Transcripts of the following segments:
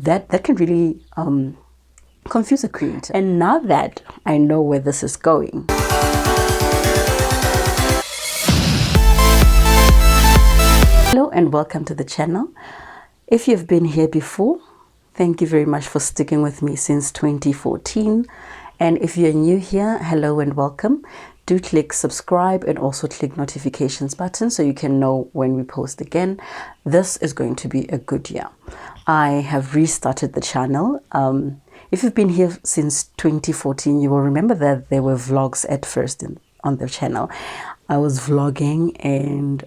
that can really confuse a creator. And now that I know where this is going, hello and welcome to the channel. If you've been here before, thank you very much for sticking with me since 2014. And if you're new here, hello and welcome. Do click subscribe and also click notifications button so you can know when we post again. This is going to be a good year. I have restarted the channel. If you've been here since 2014, you will remember that there were vlogs at first on the channel. I was vlogging and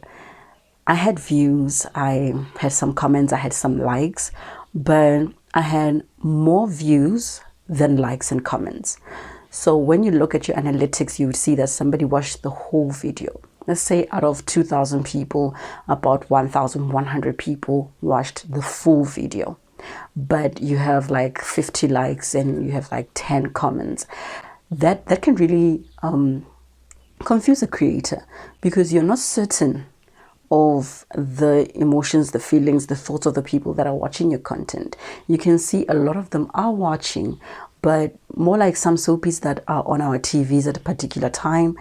I had views, I had some comments, I had some likes, but I had more views than likes and comments. So when you look at your analytics, you would see that somebody watched the whole video. Let's say out of 2,000 people, about 1,100 people watched the full video. But you have like 50 likes and you have like 10 comments. That can really confuse a creator because you're not certain of the emotions, the feelings, the thoughts of the people that are watching your content. You can see a lot of them are watching, but more like some soapies that are on our TVs at a particular time.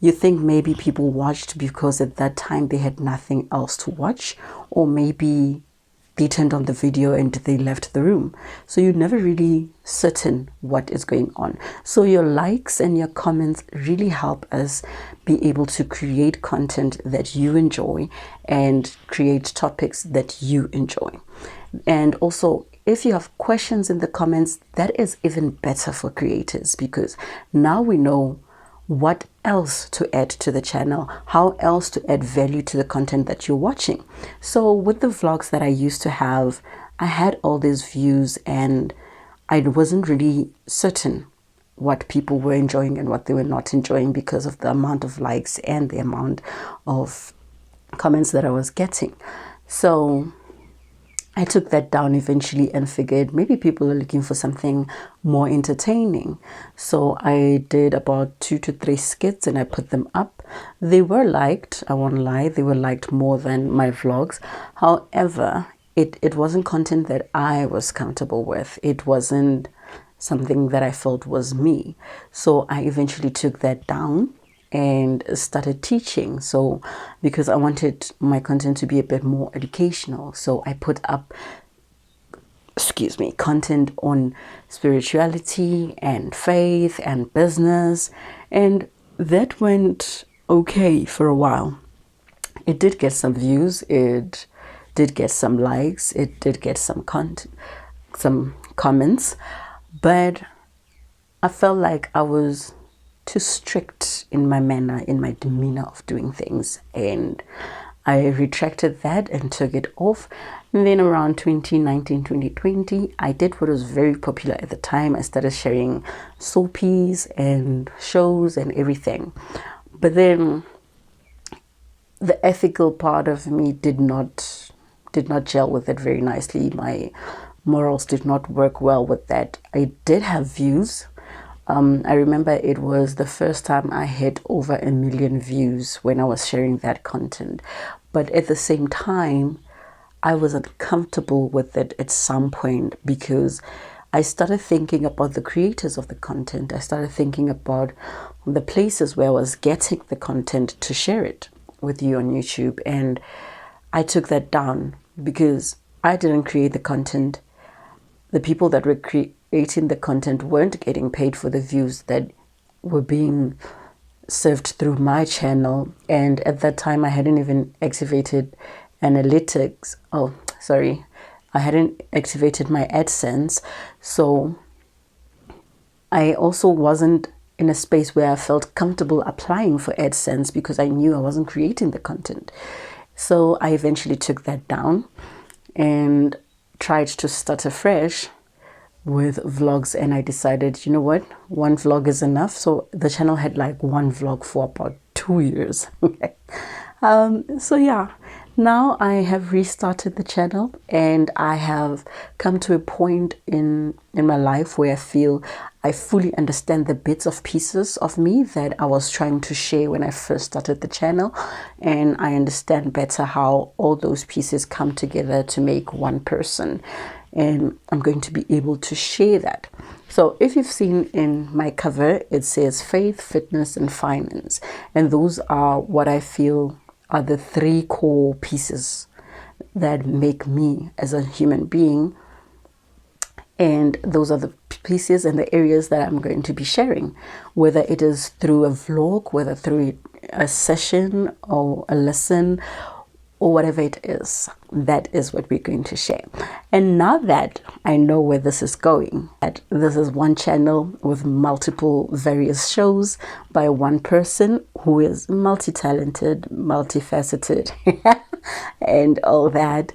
You think maybe people watched because at that time they had nothing else to watch, or maybe they turned on the video and they left the room. So you're never really certain what is going on. So your likes and your comments really help us be able to create content that you enjoy and create topics that you enjoy. And also, if you have questions in the comments, that is even better for creators because now we know what else to add to the channel, how else to add value to the content that you're watching. So with the vlogs that I used to have, I had all these views and I wasn't really certain what people were enjoying and what they were not enjoying because of the amount of likes and the amount of comments that I was getting. So I took that down eventually and figured maybe people are looking for something more entertaining. So I did about 2 to 3 skits and I put them up. They were liked, I won't lie, they were liked more than my vlogs. However, it wasn't content that I was comfortable with. It wasn't something that I felt was me. So I eventually took that down and started teaching. So because I wanted my content to be a bit more educational, so I put up content on spirituality and faith and business, and that went okay for a while. It did get some views, it did get some likes, it did get some comments, but I felt like I was too strict in my manner, in my demeanor of doing things, and I retracted that and took it off. And then around 2019, 2020, I did what was very popular at the time. I started sharing soapies and shows and everything. But then the ethical part of me did not gel with it very nicely. My morals did not work well with that. I did have views. I remember it was the first time I hit over 1 million views when I was sharing that content. But at the same time, I was uncomfortable with it at some point because I started thinking about the creators of the content. I started thinking about the places where I was getting the content to share it with you on YouTube. And I took that down because I didn't create the content. The people that were creating the content weren't getting paid for the views that were being served through my channel. And at that time, I hadn't even activated analytics. I hadn't activated my AdSense. So I also wasn't in a space where I felt comfortable applying for AdSense because I knew I wasn't creating the content. So I eventually took that down and tried to start afresh with vlogs, and I decided, you know what, 1 vlog is enough. So the channel had like 1 vlog for about 2 years. So yeah, now I have restarted the channel and I have come to a point in my life where I feel I fully understand the bits of pieces of me that I was trying to share when I first started the channel, and I understand better how all those pieces come together to make one person. and I'm going to be able to share that. So if you've seen in my cover, it says faith, fitness, and finance. And those are what I feel are the three core pieces that make me as a human being. And those are the pieces and the areas that I'm going to be sharing, whether it is through a vlog, whether through a session or a lesson, or whatever it is. That is what we're going to share. And now that I know where this is going, that this is one channel with multiple various shows by one person who is multi-talented, multifaceted, and all that.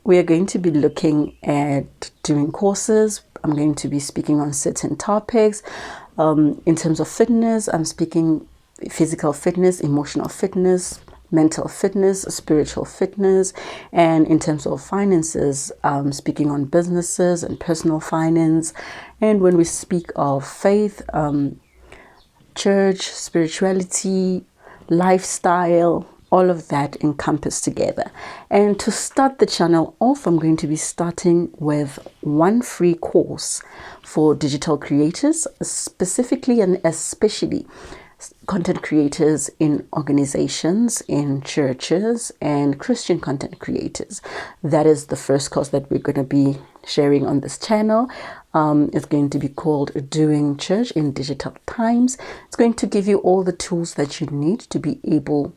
We are going to be looking at doing courses. I'm going to be speaking on certain topics. In terms of fitness, I'm speaking physical fitness, emotional fitness, mental fitness, spiritual fitness. And in terms of finances, speaking on businesses and personal finance. And when we speak of faith, church, spirituality, lifestyle, all of that encompassed together. And to start the channel off, I'm going to be starting with one free course for digital creators, specifically and especially content creators in organizations, in churches, and Christian content creators. That is the first course that we're going to be sharing on this channel. It's going to be called Doing Church in Digital Times. It's going to give you all the tools that you need to be able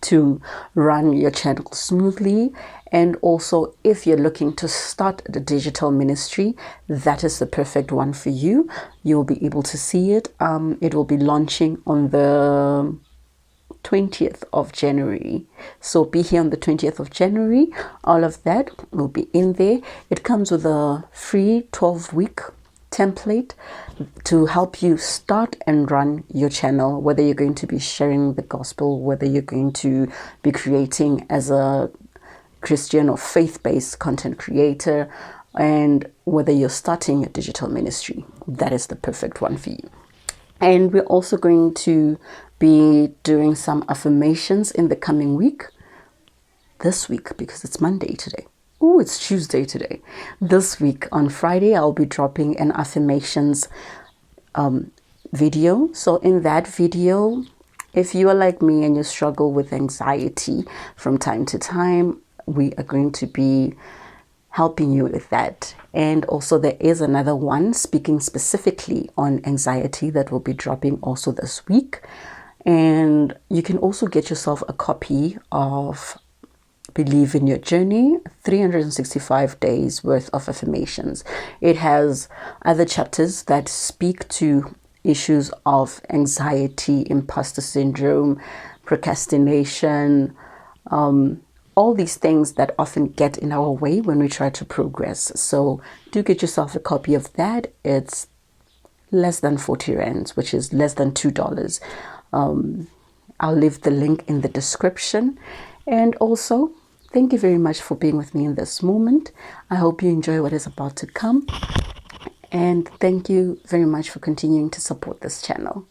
to run your channel smoothly. And also, if you're looking to start the digital ministry, that is the perfect one for you. You'll be able to see it. It will be launching on the 20th of January. So be here on the 20th of January. All of that will be in there. It comes with a free 12-week template to help you start and run your channel, whether you're going to be sharing the gospel, whether you're going to be creating as a Christian or faith-based content creator, and whether you're starting a digital ministry. That is the perfect one for you. And we're also going to be doing some affirmations in the coming week. This week, because it's Monday today. Oh, it's Tuesday today. This week on Friday, I'll be dropping an affirmations video. So in that video, if you are like me and you struggle with anxiety from time to time, we are going to be helping you with that. And also there is another one speaking specifically on anxiety that will be dropping also this week. And you can also get yourself a copy of Believe in Your Journey, 365 days worth of affirmations. It has other chapters that speak to issues of anxiety, imposter syndrome, procrastination, all these things that often get in our way when we try to progress. So do get yourself a copy of that. It's less than 40 rands, which is less than $2. I'll leave the link in the description. And also, thank you very much for being with me in this moment. I hope you enjoy what is about to come. And thank you very much for continuing to support this channel.